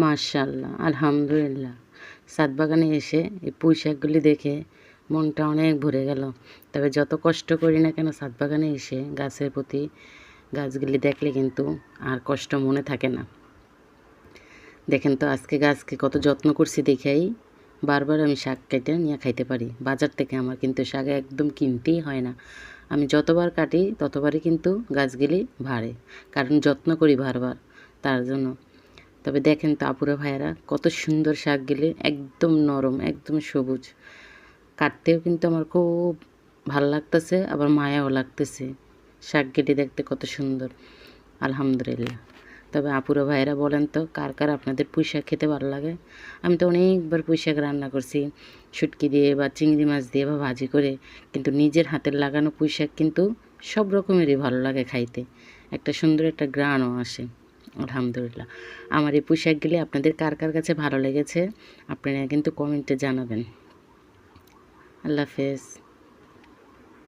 মাশাআল্লাহ, আলহামদুলিল্লাহ। ছাদ বাগানে এসে এই পুঁই শাকগুলি দেখে মনটা অনেক ভরে গেল। তবে যত কষ্ট করি না কেন ছাদ বাগানে এসে গাছের প্রতি গাছগুলি দেখলে কিন্তু আর কষ্ট মনে থাকে না। দেখেন তো আজকে গাছকে কত যত্ন করছি দেখেই বারবার আমি শাক কেটে নিয়ে খাইতে পারি। বাজার থেকে আমার কিন্তু শাক একদম কিনতেই হয় না। আমি যতবার কাটি ততবারই কিন্তু গাছগুলি বাড়ে, কারণ যত্ন করি বারবার তার জন্য। তবে দেখেন তো আপুরা ভাইয়েরা কত সুন্দর শাকগুলি, একদম নরম, একদম সবুজ। কাটতেও কিন্তু আমার খুব ভাল লাগতেছে, আবার মায়াও লাগতেছে। শাকগুলি দেখতে কত সুন্দর, আলহামদুলিল্লাহ। তবে আপুরা ভাইয়েরা বলেন তো কার কার আপনাদের পুঁই শাক খেতে ভালো লাগে? আমি তো অনেকবার পুঁই শাক রান্না করছি, শুটকি দিয়ে বা চিংড়ি মাছ দিয়ে বা ভাজি করে, কিন্তু নিজের হাতের লাগানো পুঁই শাক কিন্তু সব রকমেরই ভালো লাগে খাইতে। একটা সুন্দর একটা ঘ্রাণও আসে, আলহামদুলিল্লাহ। আমার এই পুঁই শাকগুলি আপনাদের কার কার কাছে ভালো লেগেছে আপনারা কিন্তু কমেন্টে জানাবেন। আল্লাহ হাফেজ।